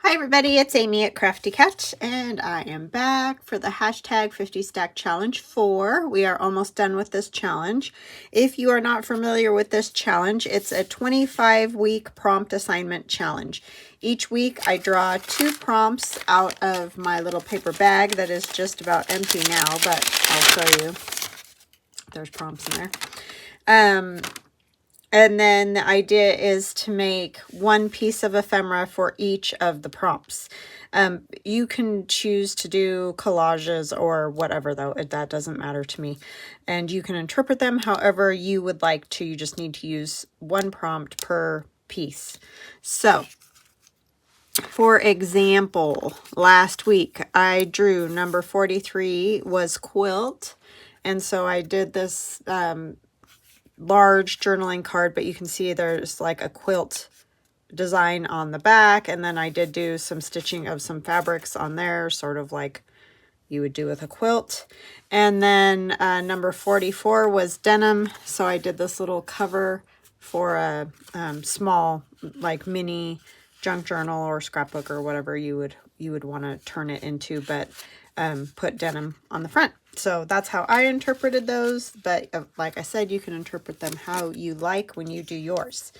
Hi everybody, it's Amy at Crafty Cat, and I am back for the hashtag 50 Stack Challenge 4. We are almost done with this challenge. If you are not familiar with this challenge, it's a 25-week prompt assignment challenge. Each week I draw 2 prompts out of my little paper bag that is just about empty now, but I'll show you. There's prompts in there. And then the idea is to make one piece of ephemera for each of the prompts. You can choose to do collages or whatever, though. That doesn't matter to me. And you can interpret them however you would like to. You just need to use one prompt per piece. So, for example, last week I drew number 43 was quilt. And so I did this large journaling card, but you can see there's like a quilt design on the back, and then I did do some stitching of some fabrics on there, sort of like you would do with a quilt. And then number 44 was denim, so I did this little cover for a small like mini junk journal or scrapbook or whatever you would want to turn it into, but put denim on the front. So that's how I interpreted those, but like I said, you can interpret them how you like when you do yours.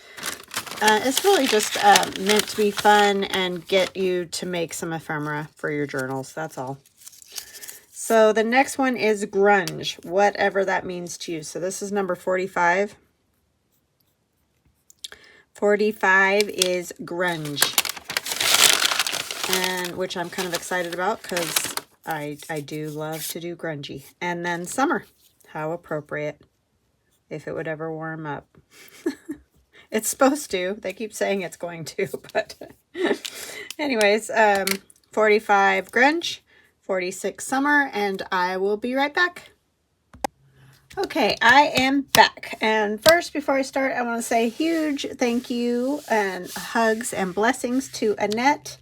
It's really just meant to be fun and get you to make some ephemera for your journals. That's all. So the next one is grunge, whatever that means to you. So this is number 45. 45 is grunge, and which I'm kind of excited about because I do love to do grungy. And then summer, how appropriate, if it would ever warm up. It's supposed to. They keep saying it's going to, but anyways, 45 grunge, 46 summer, and I will be right back. Okay, I am back. And first, before I start, I want to say a huge thank you and hugs and blessings to Annette,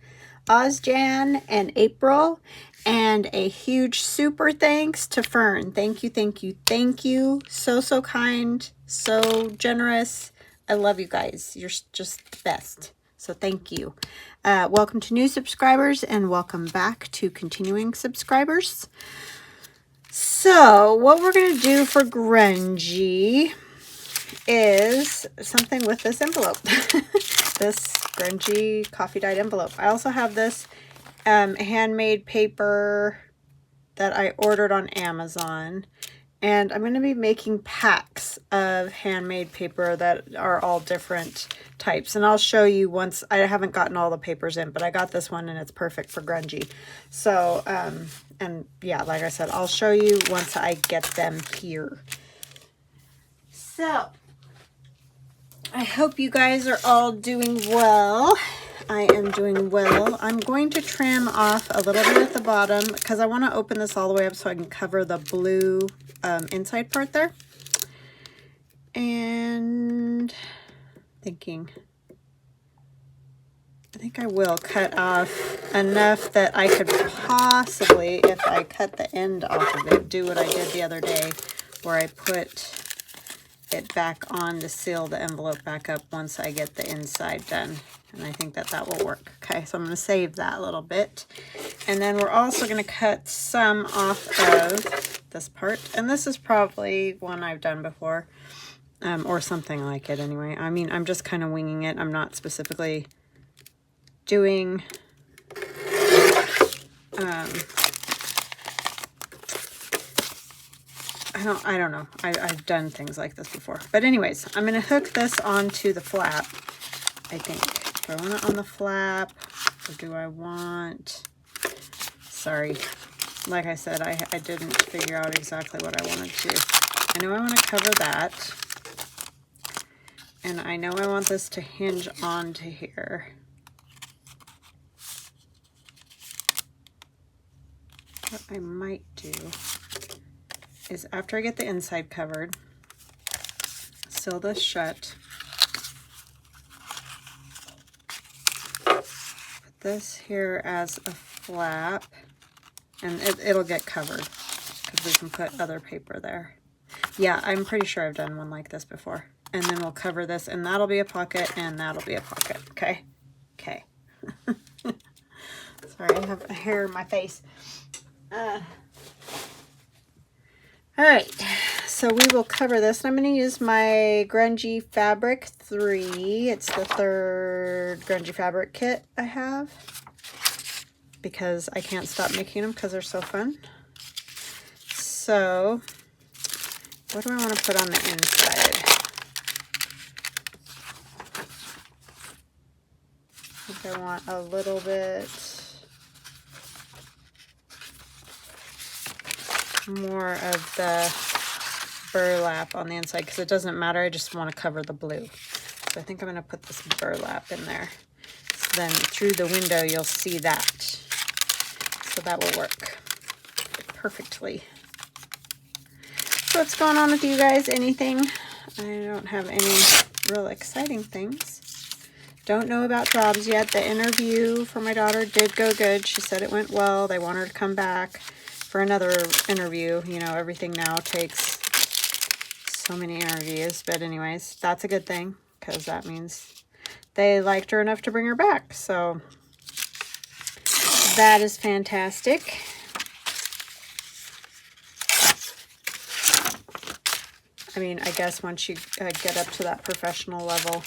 Ozjan, and April. And a huge super thanks to Fern. Thank you, thank you, thank you. So, so kind, so generous. I love you guys. You're just the best. So thank you. Welcome to new subscribers and welcome back to continuing subscribers. So what we're going to do for grungy is something with this envelope. This grungy coffee dyed envelope. I also have this handmade paper that I ordered on Amazon, and I'm going to be making packs of handmade paper that are all different types, and I'll show you once. I haven't gotten all the papers in, but I got this one and it's perfect for grungy. So and yeah, like I said, I'll show you once I get them here. So I hope you guys are all doing well. I am doing well. I'm going to trim off a little bit at the bottom because I want to open this all the way up so I can cover the blue inside part there. And I think I will cut off enough that I could possibly, if I cut the end off of it, do what I did the other day where I put it back on to seal the envelope back up once I get the inside done. And I think that that will work. Okay, so I'm going to save that a little bit. And then we're also going to cut some off of this part. And this is probably one I've done before, or something like it anyway. I mean, I'm just kind of winging it. I'm not specifically doing I don't know. I've done things like this before. But anyways, I'm going to hook this onto the flap, I think. Do I want it on the flap, or do I want... Sorry. Like I said, I didn't figure out exactly what I wanted to do. I know I want to cover that. And I know I want this to hinge onto here. What I might do is after I get the inside covered, seal this shut, put this here as a flap, and it'll get covered because we can put other paper there. Yeah, I'm pretty sure I've done one like this before. And then we'll cover this, and that'll be a pocket, and that'll be a pocket. Okay? Okay. Sorry, I have a hair in my face. All right, so we will cover this. I'm going to use my Grungy Fabric 3. It's the third Grungy Fabric kit I have because I can't stop making them because they're so fun. So, what do I want to put on the inside? I think I want a little bit more of the burlap on the inside because it doesn't matter. I just want to cover the blue. So I think I'm going to put this burlap in there. So then through the window you'll see that. So that will work perfectly. So what's going on with you guys? Anything? I don't have any real exciting things. Don't know about jobs yet. The interview for my daughter did go good. She said it went well. They want her to come back for another interview. You know, everything now takes so many interviews. But anyways, that's a good thing because that means they liked her enough to bring her back. So that is fantastic. I mean, I guess once you get up to that professional level,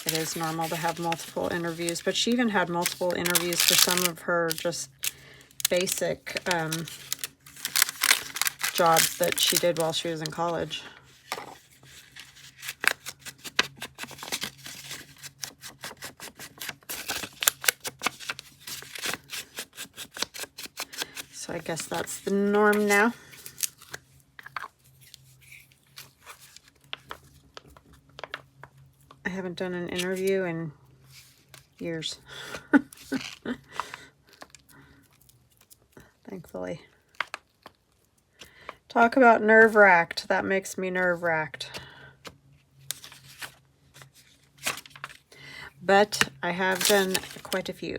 it is normal to have multiple interviews. But she even had multiple interviews for some of her just basic jobs that she did while she was in college. So I guess that's the norm now. I haven't done an interview in years. Thankfully. Talk about nerve-wracked. That makes me nerve-wracked. But I have done quite a few.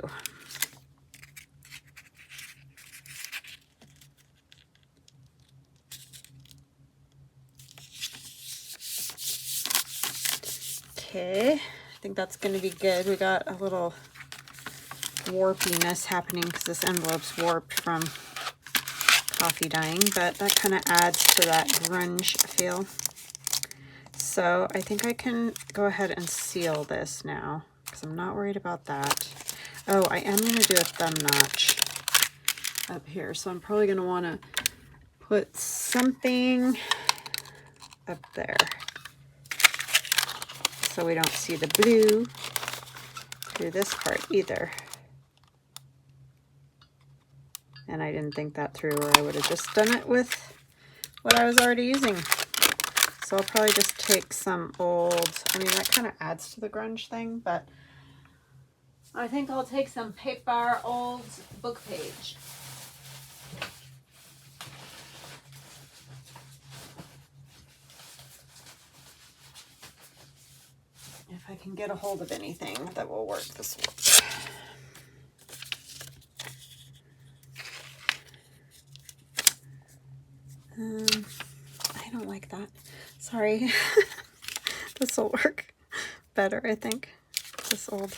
Okay, I think that's going to be good. We got a little warpiness happening because this envelope's warped from coffee dyeing, but that kind of adds to that grunge feel. So I think I can go ahead and seal this now because I'm not worried about that. Oh, I am going to do a thumb notch up here, so I'm probably going to want to put something up there so we don't see the blue through this part either. And I didn't think that through, or I would have just done it with what I was already using. So I'll probably just take some old, I mean, that kind of adds to the grunge thing, but I think I'll take some paper, old book page. If I can get a hold of anything that will work, this will. I don't like that. Sorry. This will work better, I think. This old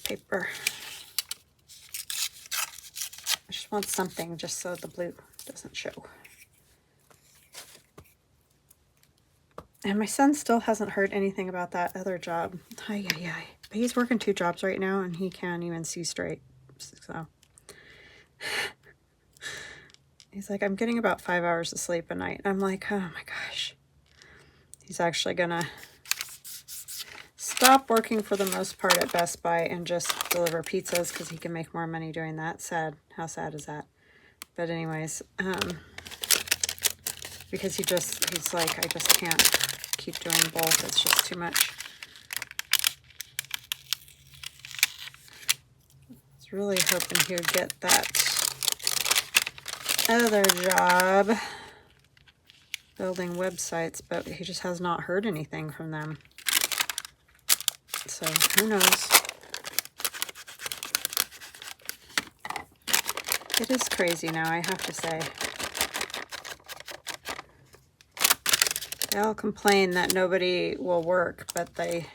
paper. I just want something just so the blue doesn't show. And my son still hasn't heard anything about that other job. But he's working 2 jobs right now and he can't even see straight. So he's like, I'm getting about 5 hours of sleep a night. I'm like, oh my gosh. He's actually gonna stop working for the most part at Best Buy and just deliver pizzas because he can make more money doing that. Sad. How sad is that? But anyways, because he's like, I just can't keep doing both. It's just too much. I was really hoping he would get that other job building websites, but he just has not heard anything from them. So who knows? It is crazy now, I have to say. They all complain that nobody will work, but they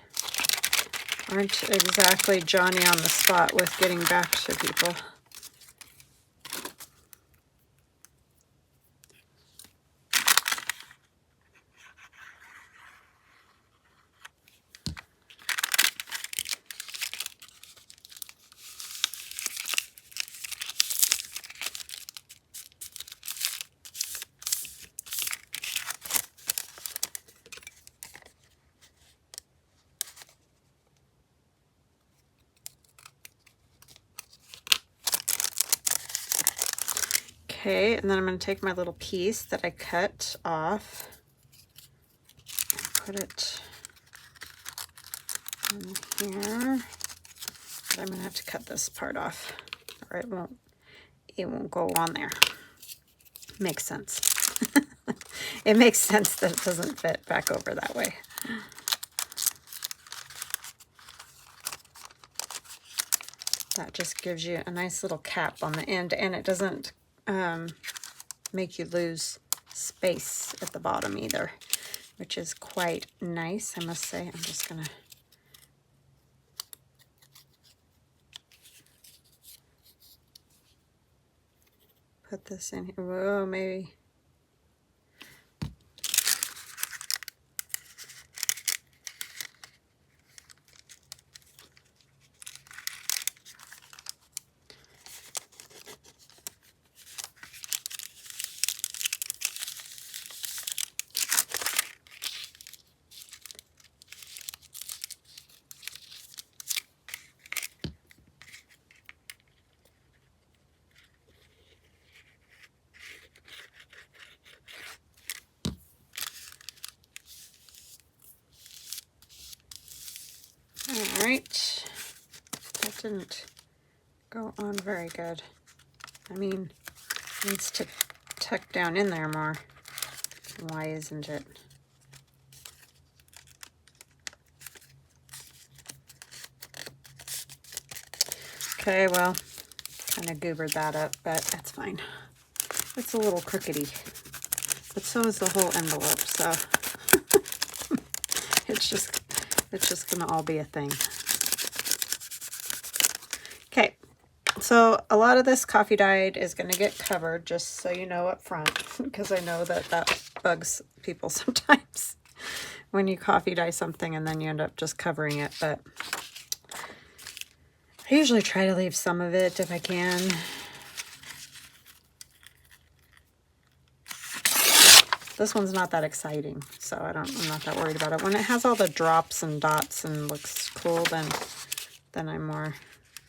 aren't exactly Johnny on the spot with getting back to people. Okay, and then I'm going to take my little piece that I cut off and put it in here. But I'm going to have to cut this part off, or it won't go on there. Makes sense. It makes sense that it doesn't fit back over that way. That just gives you a nice little cap on the end, and it doesn't make you lose space at the bottom either, which is quite nice, I must say. I'm just gonna put this in here. Whoa, maybe. All right, that didn't go on very good. I mean, it needs to tuck down in there more. Why isn't it? Okay, well, kind of goobered that up, but that's fine. It's a little crookedy, but so is the whole envelope, so it's just gonna all be a thing. Okay, so a lot of this coffee dyed is gonna get covered, just so you know up front, because I know that bugs people sometimes when you coffee dye something and then you end up just covering it, but I usually try to leave some of it if I can. This one's not that exciting, so I'm not that worried about it. When it has all the drops and dots and looks cool, then I'm more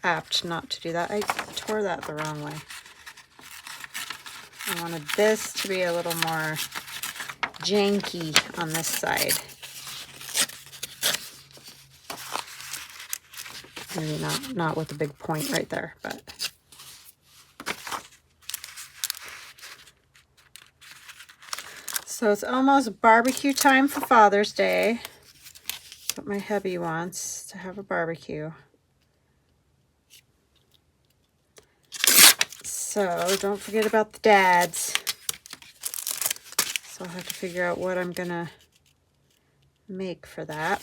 apt not to do that. I tore that the wrong way. I wanted this to be a little more janky on this side. Maybe not with a big point right there, but so it's almost barbecue time for Father's Day. That's what my hubby wants, to have a barbecue. So don't forget about the dads. So I'll have to figure out what I'm gonna make for that.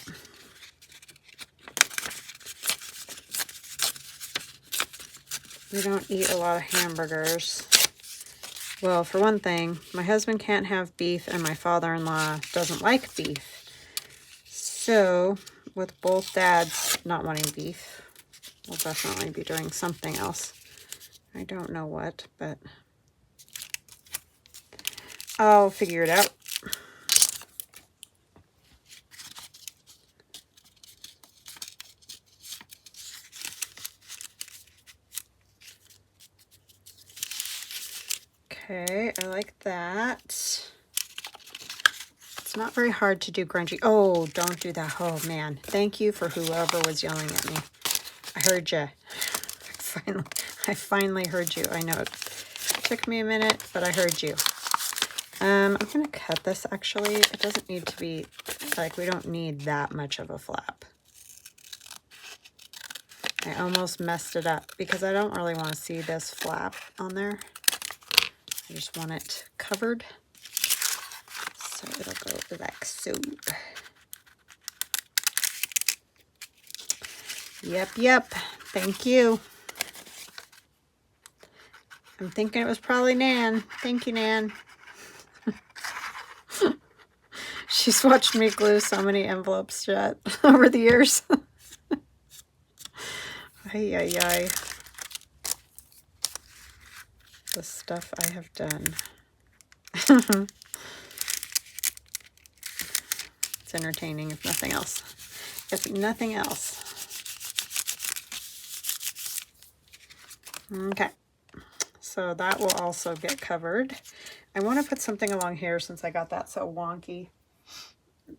We don't eat a lot of hamburgers. Well, for one thing, my husband can't have beef and my father-in-law doesn't like beef. So, with both dads not wanting beef, we'll definitely be doing something else. I don't know what, but I'll figure it out. Okay, I like that. It's not very hard to do grungy. Oh, don't do that. Oh, man. Thank you for whoever was yelling at me. I heard you. I finally heard you. I know it took me a minute, but I heard you. I'm going to cut this, actually. It doesn't need to be, like, we don't need that much of a flap. I almost messed it up because I don't really want to see this flap on there. I just want it covered. So it'll go like so. Yep. Thank you. I'm thinking it was probably Nan. Thank you, Nan. She's watched me glue so many envelopes shut over the years. Ay. The stuff I have done. It's entertaining, if nothing else. If nothing else. Okay. So that will also get covered. I want to put something along here since I got that so wonky.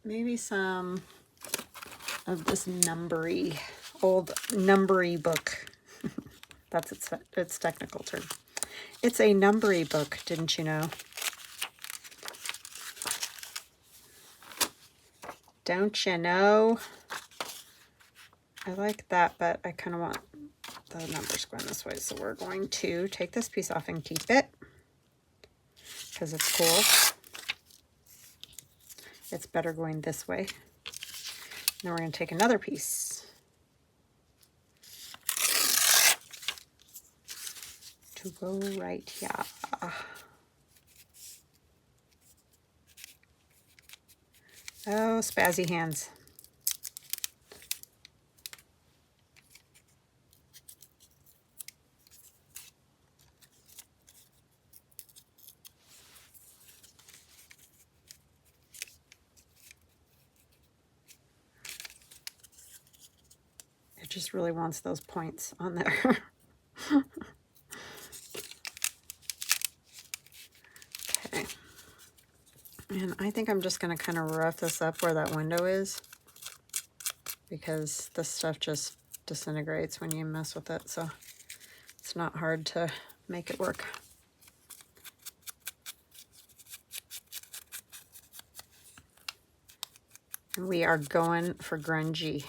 Maybe some of this old numbery book. That's its technical term. It's a numbery book, didn't you know? Don't you know? I like that, but I kind of want the numbers going this way. So we're going to take this piece off and keep it because it's cool. It's better going this way. Then we're going to take another piece to go right here. Oh, spazzy hands. It just really wants those points on there. Okay. And I think I'm just going to kind of rough this up where that window is, because this stuff just disintegrates when you mess with it, so it's not hard to make it work. And we are going for grungy.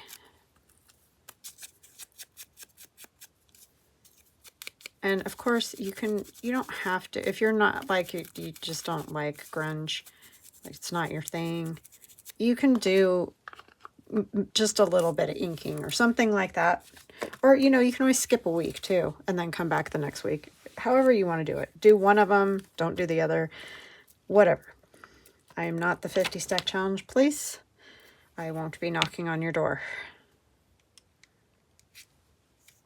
And of course you don't have to, if you're not like, you just don't like grunge, like it's not your thing, you can do just a little bit of inking or something like that. Or, you know, you can always skip a week too and then come back the next week. However you want to do it. Do one of them, don't do the other, whatever. I am not the 50 stack challenge, please. I won't be knocking on your door.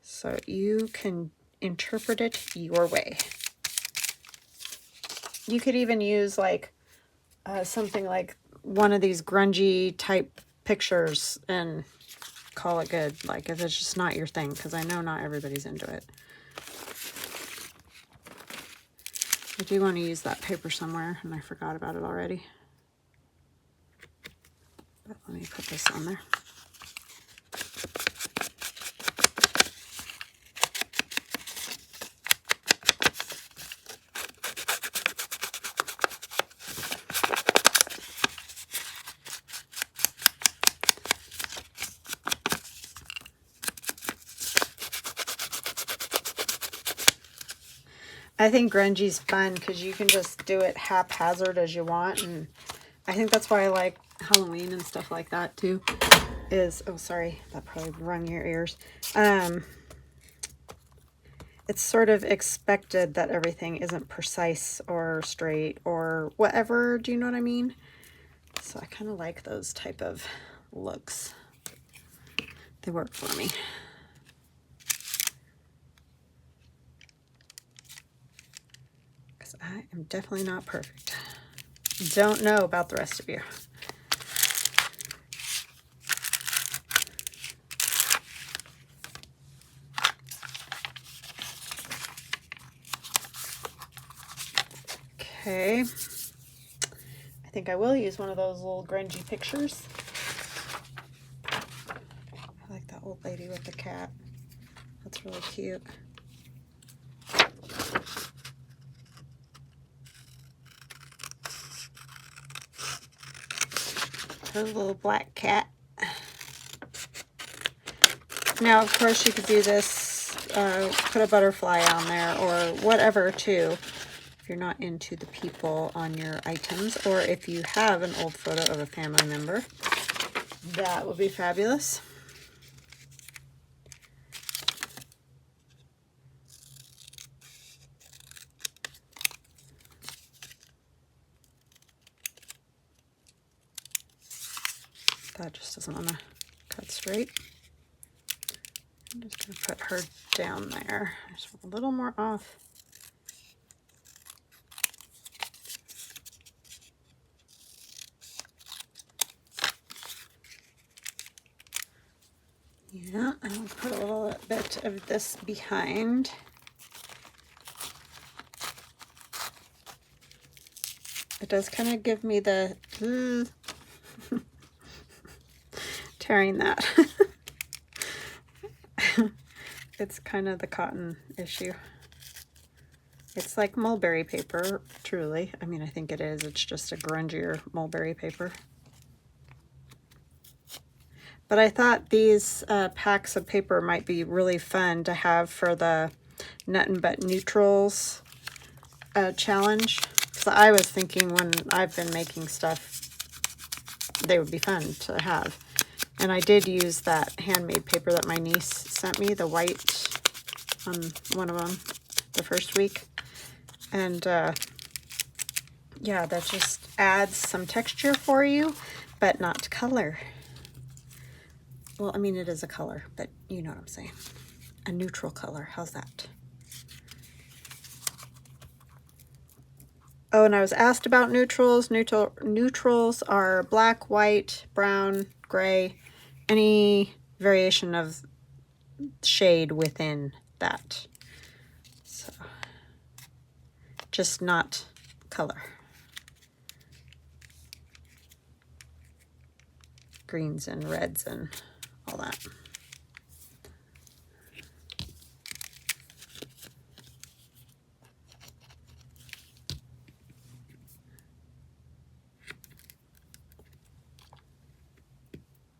So you can interpret it your way. You could even use like something like one of these grungy type pictures and call it good, like if it's just not your thing, because I know not everybody's into it. I do want to use that paper somewhere and I forgot about it already, but let me put this on there. I think grungy's fun because you can just do it haphazard as you want, and I think that's why I like Halloween and stuff like that too. Oh sorry, that probably rung your ears. It's sort of expected that everything isn't precise or straight or whatever. Do you know what I mean? So I kind of like those type of looks. They work for me. I am definitely not perfect. Don't know about the rest of you. Okay. I think I will use one of those little grungy pictures. I like that old lady with the cat. That's really cute. Her little black cat. Now, of course, you could do this, put a butterfly on there or whatever, too, if you're not into the people on your items, or if you have an old photo of a family member. That would be fabulous. that just doesn't want to cut straight. I'm just going to put her down there. I just want a little more off. Yeah, I'll put a little bit of this behind. It does kind of give me the tearing that. It's kind of the cotton issue. It's like mulberry paper, truly. I mean, I think it is. It's just a grungier mulberry paper. But I thought these packs of paper might be really fun to have for the Nut and Butt Neutrals challenge. So I was thinking when I've been making stuff, they would be fun to have. And I did use that handmade paper that my niece sent me, the white on one of them, the first week. And yeah, that just adds some texture for you, but not color. Well, I mean, it is a color, but you know what I'm saying. A neutral color. How's that? Oh, and I was asked about neutrals. Neutrals are black, white, brown, gray, any variation of shade within that. So, just not color. Greens and reds and all that.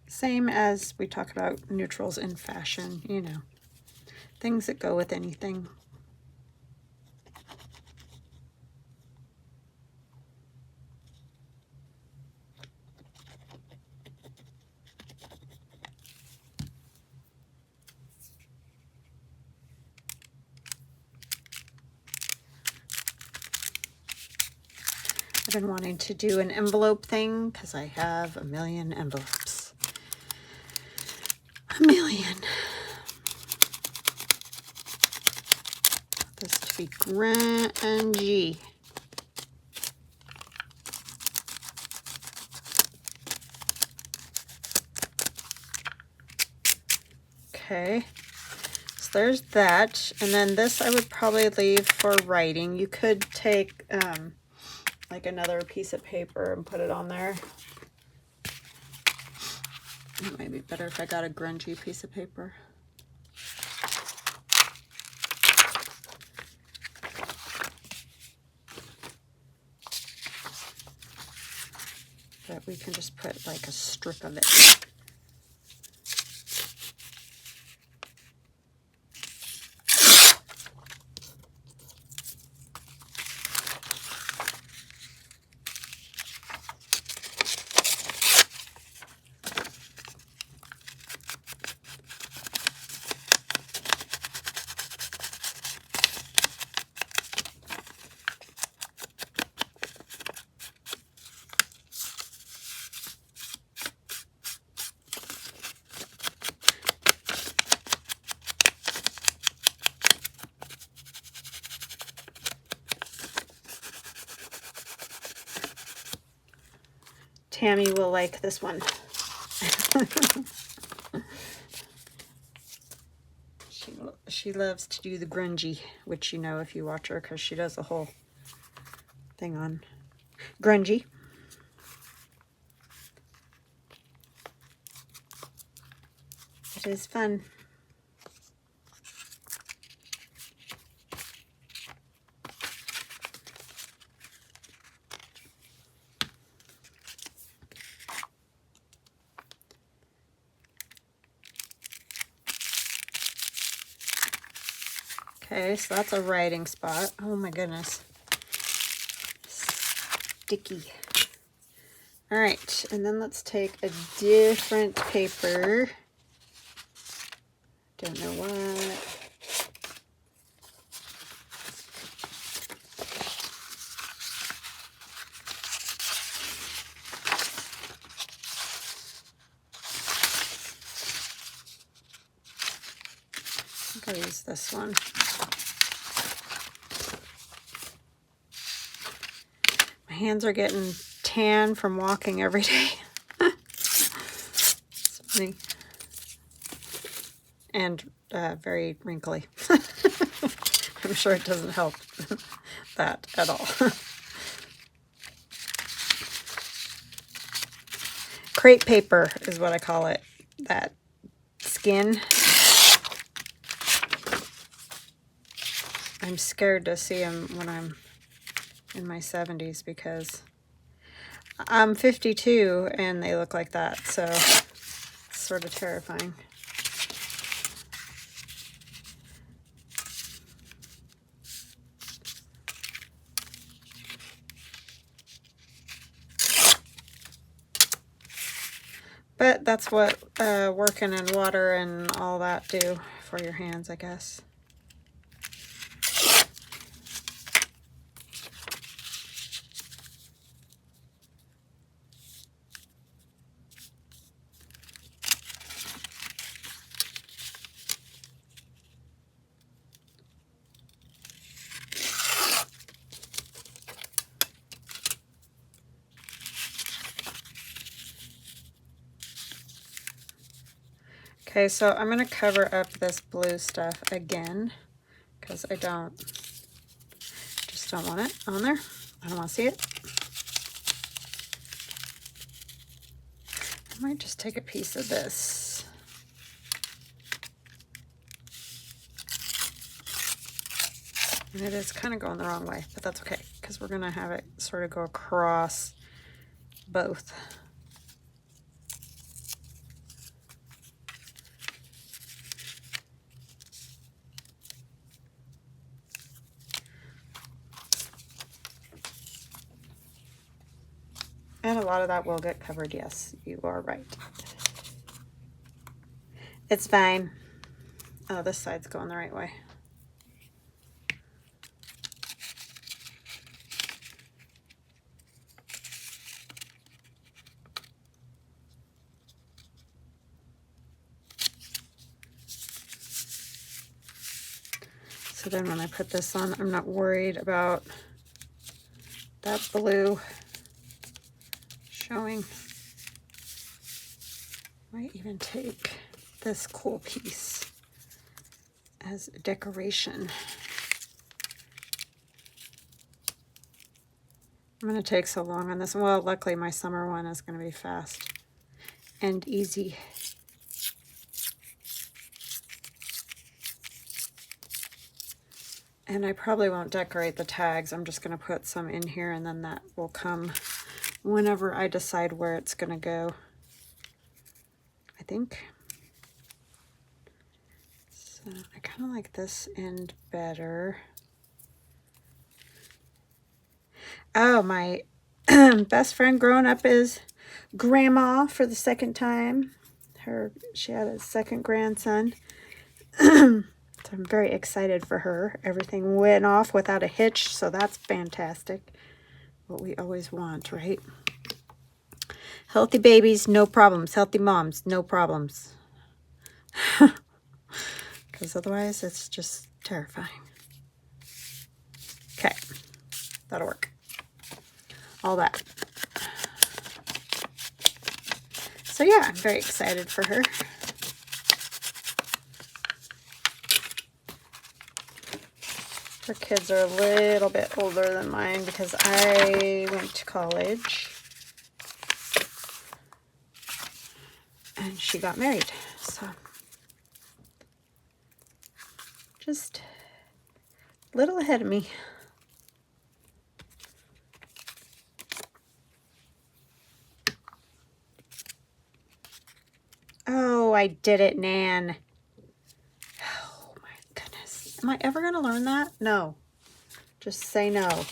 Same as we talk about neutrals in fashion, you know, things that go with anything. I've been wanting to do an envelope thing because I have a million envelopes. A million. This to be grungy. Okay, so there's that. And then this I would probably leave for writing. You could take like another piece of paper and put it on there. It might be better if I got a grungy piece of paper. But we can just put like a strip of it. Tammy will like this one. She loves to do the grungy, which you know if you watch her, because she does the whole thing on grungy. It is fun. Okay, so that's a writing spot. Oh my goodness. Sticky. All right, and then let's take a different paper. Don't know what. think I'll use this one. My hands are getting tan from walking every day. It's funny. And very wrinkly. I'm sure it doesn't help that at all. Crepe paper is what I call it. That skin. I'm scared to see them when I'm in my 70s because I'm 52 and they look like that, so it's sort of terrifying. But that's what working in water and all that do for your hands, I guess. Okay, so I'm going to cover up this blue stuff again because I just don't want it on there. I don't want to see it. I might just take a piece of this. And it is kind of going the wrong way, but that's okay because we're going to have it sort of go across both. And a lot of that will get covered, yes, you are right. It's fine. Oh, this side's going the right way. So then when I put this on, I'm not worried about that blue showing. Might even take this cool piece as a decoration. I'm going to take so long on this one. Well, luckily my summer one is going to be fast and easy. And I probably won't decorate the tags. I'm just going to put some in here and then that will come whenever I decide where it's going to go, I think. So I kind of like this end better. Oh, my best friend growing up is Grandma for the second time. She had a second grandson. So I'm very excited for her. Everything went off without a hitch, so that's fantastic. What we always want, right? Healthy babies, no problems. Healthy moms, no problems. Because otherwise, it's just terrifying. Okay, that'll work. All that. So yeah, I'm very excited for her. Her kids are a little bit older than mine because I went to college and she got married. So just a little ahead of me. Oh, I did it, Nan. Oh my goodness. Am I ever going to learn that? No. Just say no.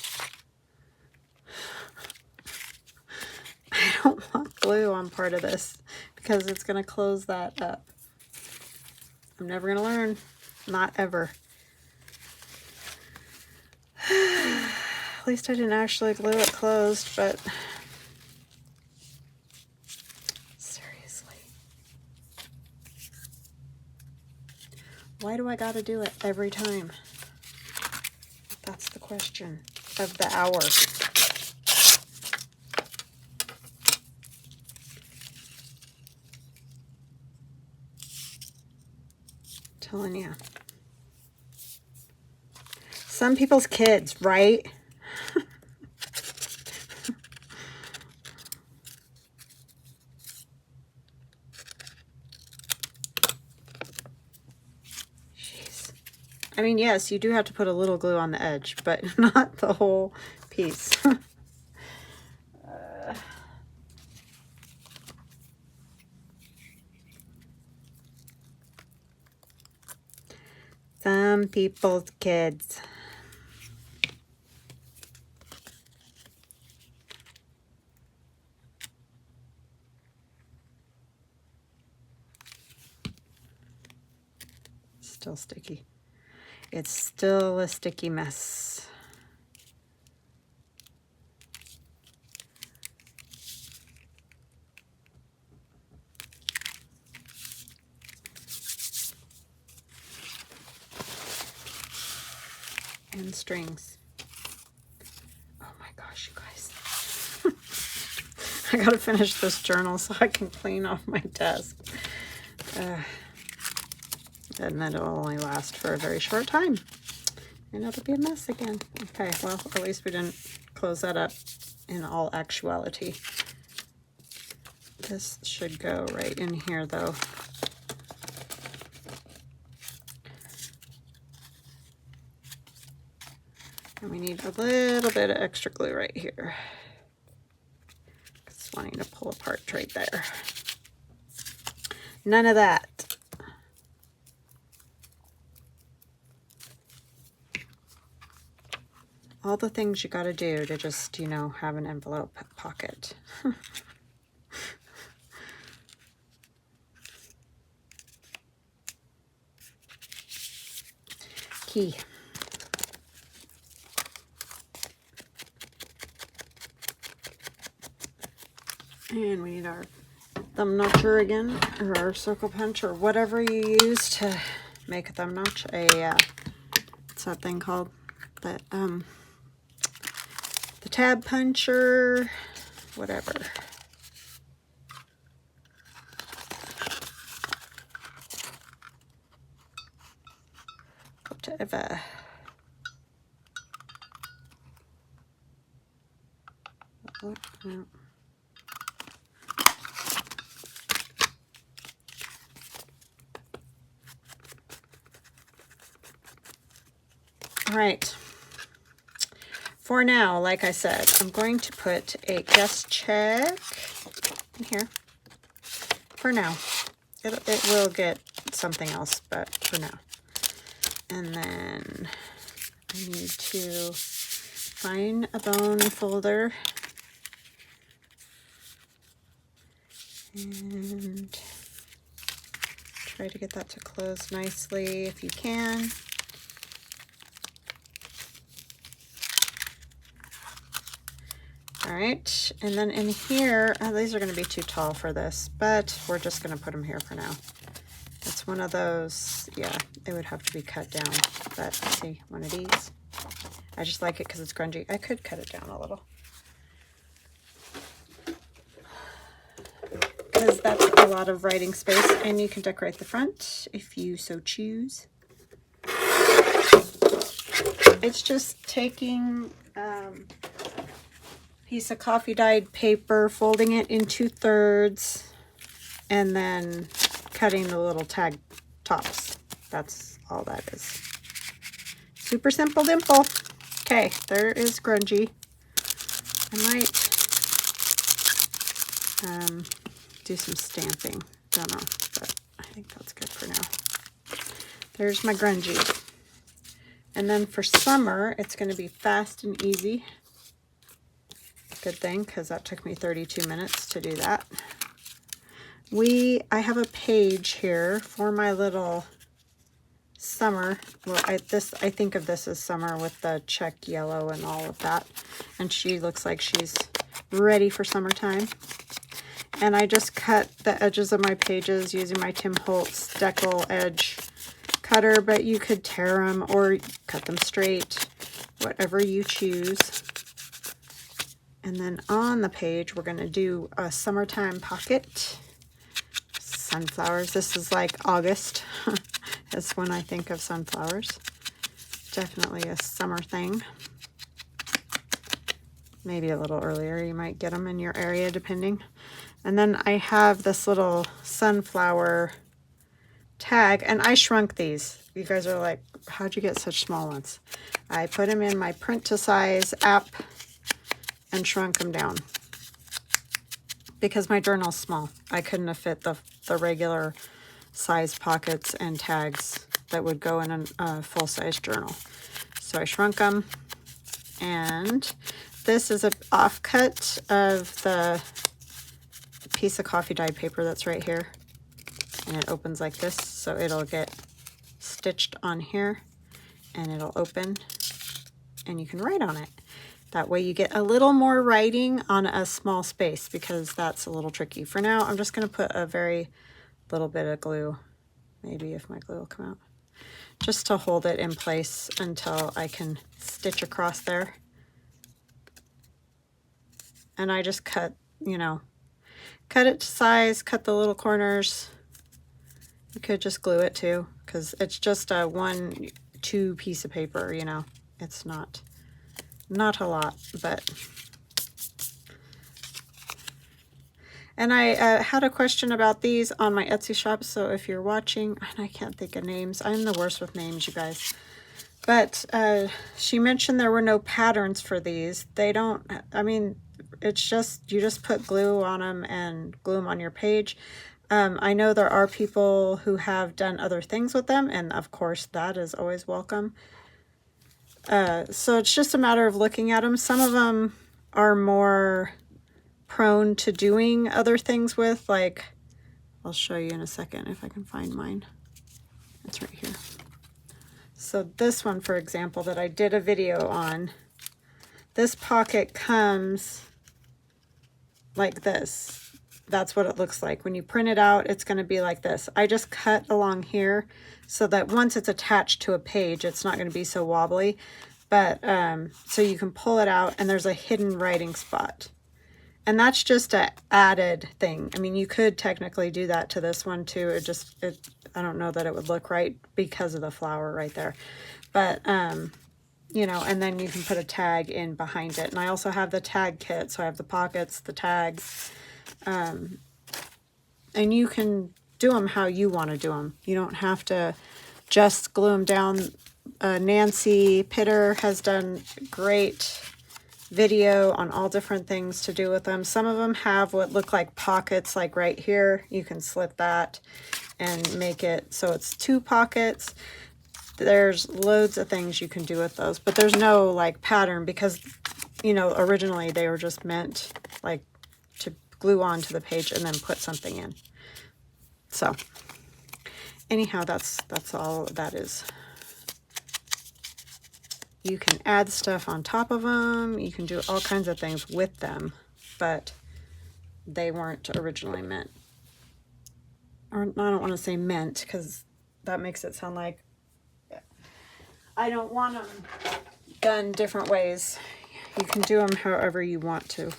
I don't want glue on part of this because it's going to close that up. I'm never going to learn. Not ever. At least I didn't actually glue it closed, but seriously. Why do I gotta do it every time? That's the question of the hour. Telling you. Some people's kids, right? Jeez. I mean, yes, you do have to put a little glue on the edge, but not the whole piece. Some people's kids. Still sticky. It's still a sticky mess. And strings. Oh my gosh, you guys. I gotta finish this journal so I can clean off my desk. And then it'll only last for a very short time. And it'll be a mess again. Okay, well, at least we didn't close that up in all actuality. This should go right in here, though. And we need a little bit of extra glue right here. It's wanting to pull apart right there. None of that. All the things you got to do to just, you know, have an envelope pocket. Key. And we need our thumb notcher again, or our circle punch, or whatever you use to make a thumb notch. What's that thing called? The tab puncher, whatever. Whatever. No. All right. For now, like I said, I'm going to put a guest check in here. For now. It will get something else, but for now. And then I need to find a bone folder. And try to get that to close nicely if you can. All right, and then in here, these are going to be too tall for this, but we're just going to put them here for now. It's one of those, yeah, it would have to be cut down, but see, one of these. I just like it because it's grungy. I could cut it down a little. Because that's a lot of writing space, and you can decorate the front if you so choose. It's just taking piece of coffee dyed paper, folding it in 2/3, and then cutting the little tag tops. That's all that is. Super simple dimple. Okay, there is grungy. I might do some stamping. Don't know, but I think that's good for now. There's my grungy. And then for summer, it's going to be fast and easy. Good thing, because that took me 32 minutes to do that. I have a page here for my little summer. Well, I think of this as summer with the check yellow and all of that. And she looks like she's ready for summertime. And I just cut the edges of my pages using my Tim Holtz decal edge cutter, but you could tear them or cut them straight, whatever you choose. And then on the page, we're going to do a summertime pocket. Sunflowers. This is like August. That's when I think of sunflowers. Definitely a summer thing. Maybe a little earlier. You might get them in your area depending. And then I have this little sunflower tag, and I shrunk these. You guys are like, how'd you get such small ones? I put them in my print to size app and shrunk them down because my journal's small. I couldn't have fit the regular size pockets and tags that would go in a full-size journal. So I shrunk them, and this is an offcut of the piece of coffee dyed paper that's right here, and it opens like this, so it'll get stitched on here and it'll open and you can write on it. That way you get a little more writing on a small space, because that's a little tricky. For now, I'm just going to put a very little bit of glue, maybe if my glue will come out, just to hold it in place until I can stitch across there. And I just cut, you know, cut it to size, cut the little corners. You could just glue it too, because it's just a 1-2 piece of paper, you know. It's not a lot, but. And I had a question about these on my Etsy shop, so if you're watching, and I can't think of names. I'm the worst with names, you guys. But she mentioned there were no patterns for these. They don't, I mean, it's just, you just put glue on them and glue them on your page. I know there are people who have done other things with them, and of course that is always welcome. So it's just a matter of looking at them. Some of them are more prone to doing other things with, like, I'll show you in a second if I can find mine. It's right here. So this one, for example, that I did a video on, this pocket comes like this. That's what it looks like. When you print it out, it's going to be like this. I just cut along here so that once it's attached to a page, it's not going to be so wobbly. But so you can pull it out, and there's a hidden writing spot. And that's just an added thing. I mean, you could technically do that to this one too. I don't know that it would look right because of the flower right there. But, you know, and then you can put a tag in behind it. And I also have the tag kit. So I have the pockets, the tags, and you can do them how you want to do them. You don't have to just glue them down. Nancy Pyter has done great video on all different things to do with them. Some of them have what look like pockets, like right here. You can slip that and make it so it's 2 pockets. There's loads of things you can do with those, but there's no like pattern, because, you know, originally they were just meant like to glue onto the page and then put something in. So anyhow, that's all that is. You can add stuff on top of them. You can do all kinds of things with them, but they weren't originally meant. Or I don't want to say meant, because that makes it sound like I don't want them done different ways. You can do them however you want to.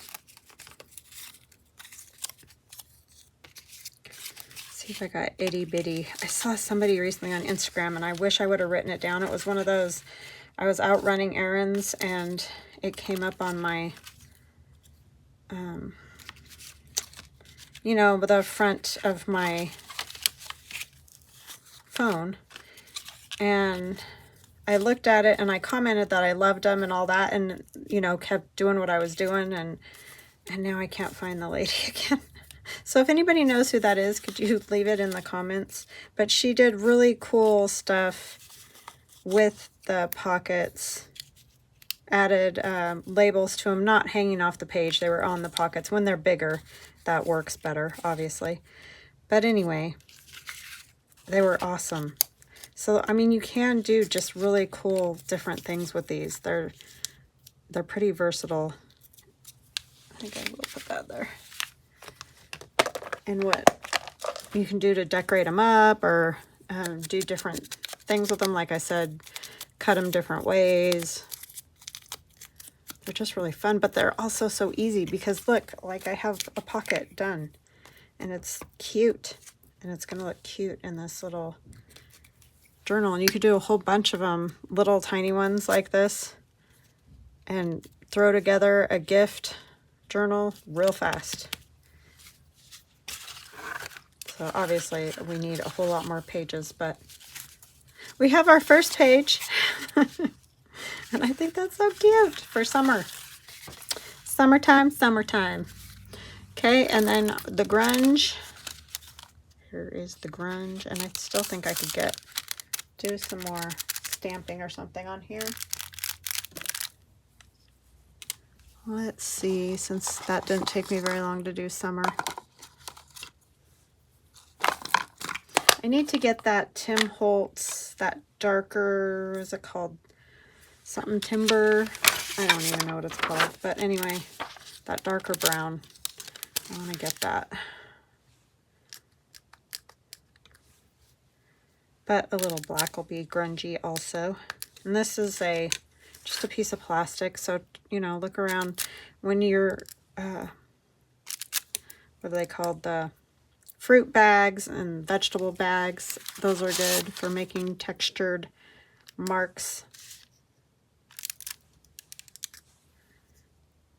See if I got itty bitty. I saw somebody recently on Instagram, and I wish I would have written it down. It was one of those, I was out running errands and it came up on my, you know, the front of my phone, and I looked at it and I commented that I loved them and all that, and, you know, kept doing what I was doing, and now I can't find the lady again. So if anybody knows who that is, could you leave it in the comments? But she did really cool stuff with the pockets, added labels to them, not hanging off the page. They were on the pockets. When they're bigger, that works better, obviously. But anyway, they were awesome. So, I mean, you can do just really cool different things with these. They're pretty versatile. I think I will put that there. And what you can do to decorate them up, or do different things with them. Like I said, cut them different ways. They're just really fun, but they're also so easy because look, like I have a pocket done and it's cute and it's going to look cute in this little journal. And you could do a whole bunch of them, little tiny ones like this, and throw together a gift journal real fast. So obviously we need a whole lot more pages, but we have our first page. And I think that's so cute for summer. Summertime, summertime. Okay, and then the grunge. Here is the grunge, and I still think I could do some more stamping or something on here. Let's see, since that didn't take me very long to do summer. I need to get that Tim Holtz, that darker, what is it called? Something timber. I don't even know what it's called. But anyway, that darker brown. I want to get that. But a little black will be grungy also. And this is just a piece of plastic. So, you know, look around when you're, what are they called? The fruit bags and vegetable bags. Those are good for making textured marks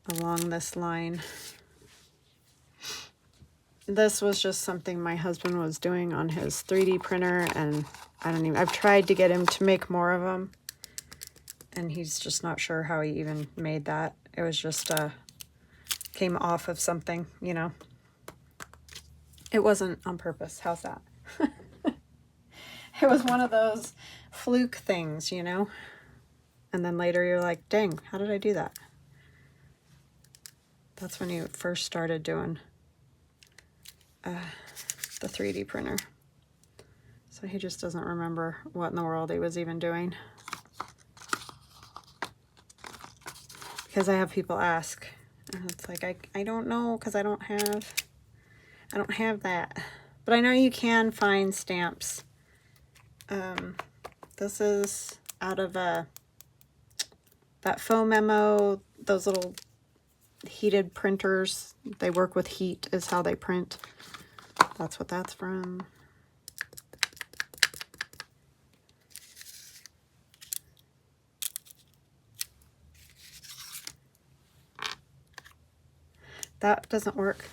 along this line. This was just something my husband was doing on his 3D printer, and I've tried to get him to make more of them, and he's just not sure how he even made that. It was just came off of something, you know. It wasn't on purpose. How's that? It was one of those fluke things, you know. And then later you're like, dang, how did I do that? That's when you first started doing the 3D printer. So he just doesn't remember what in the world he was even doing. Because I have people ask, and it's like, I don't know, because I don't have that. But I know you can find stamps. This is out of that faux memo, those little heated printers. They work with heat is how they print. That's what that's from. That doesn't work.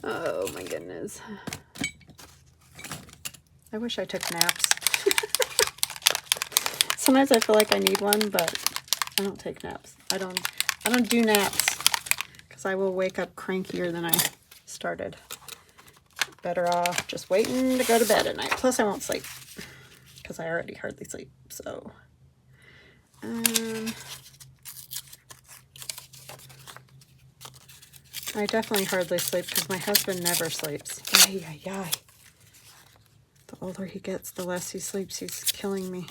Oh my goodness. I wish I took naps. Sometimes I feel like I need one, but I don't take naps. I don't do naps because I will wake up crankier than I started. Better off just waiting to go to bed at night. Plus I won't sleep because I already hardly sleep. So I definitely hardly sleep because my husband never sleeps. Ay, ay, ay. The older he gets, the less he sleeps. He's killing me.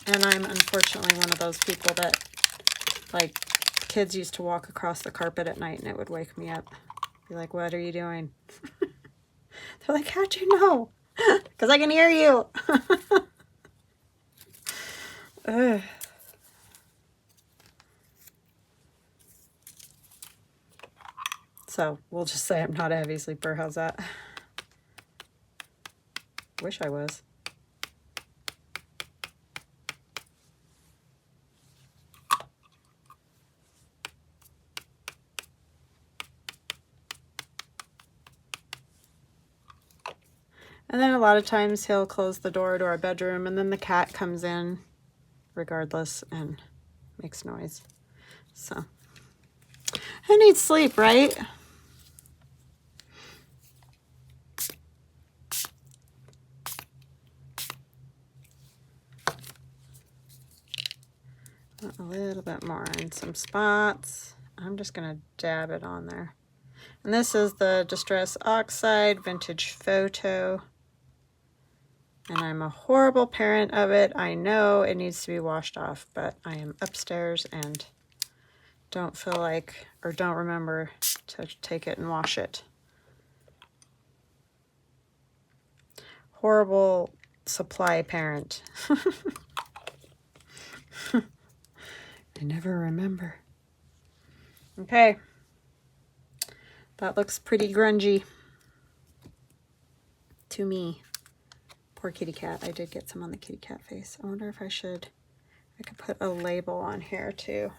And I'm unfortunately one of those people that, like, kids used to walk across the carpet at night and it would wake me up. Be like, what are you doing? They're like, how'd you know? Because I can hear you. Ugh. So we'll just say I'm not a heavy sleeper. How's that? Wish I was. And then a lot of times he'll close the door to our bedroom and then the cat comes in regardless and makes noise. So who needs sleep, right? A little bit more in some spots. I'm just going to dab it on there. And this is the Distress Oxide Vintage Photo. And I'm a horrible parent of it. I know it needs to be washed off, but I am upstairs and don't feel like or don't remember to take it and wash it. Horrible supply parent. I never remember. Okay. That looks pretty grungy to me. Poor kitty cat. I did get some on the kitty cat face. I wonder if I could put a label on here too.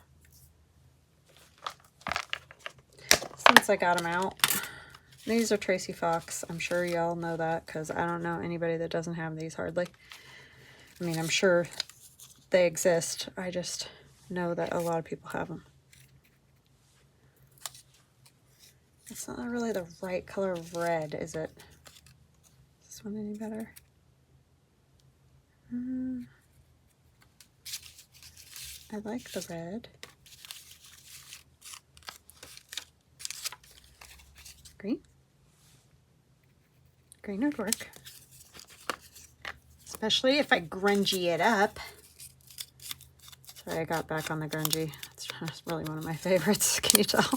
Since I got them out. These are Tracy Fox. I'm sure y'all know that because I don't know anybody that doesn't have these hardly. I mean, I'm sure they exist. I just know that a lot of people have them. It's not really the right color of red, is it? Is this one any better? I like the red. Green? Green would work. Especially if I grungy it up. Sorry, I got back on the grungy. It's really one of my favorites. Can you tell?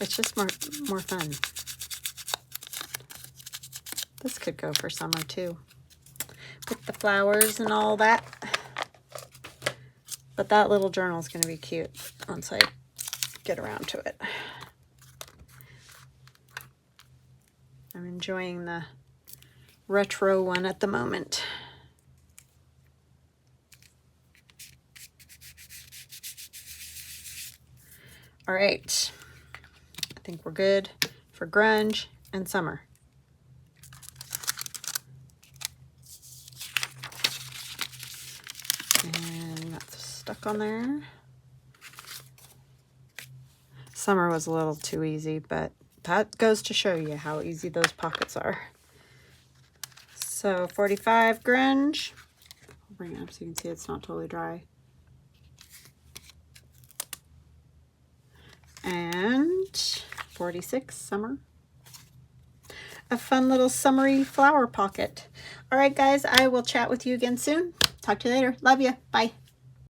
It's just more fun. This could go for summer too. With the flowers and all that. But that little journal is going to be cute once I get around to it. I'm enjoying the retro one at the moment. All right. I think we're good for grunge and summer. And that's stuck on there. Summer was a little too easy, but that goes to show you how easy those pockets are. So 45 grunge. I'll bring it up so you can see it's not totally dry. And 46 summer. A fun little summery flower pocket. All right, guys, I will chat with you again soon. Talk to you later. Love you. Bye.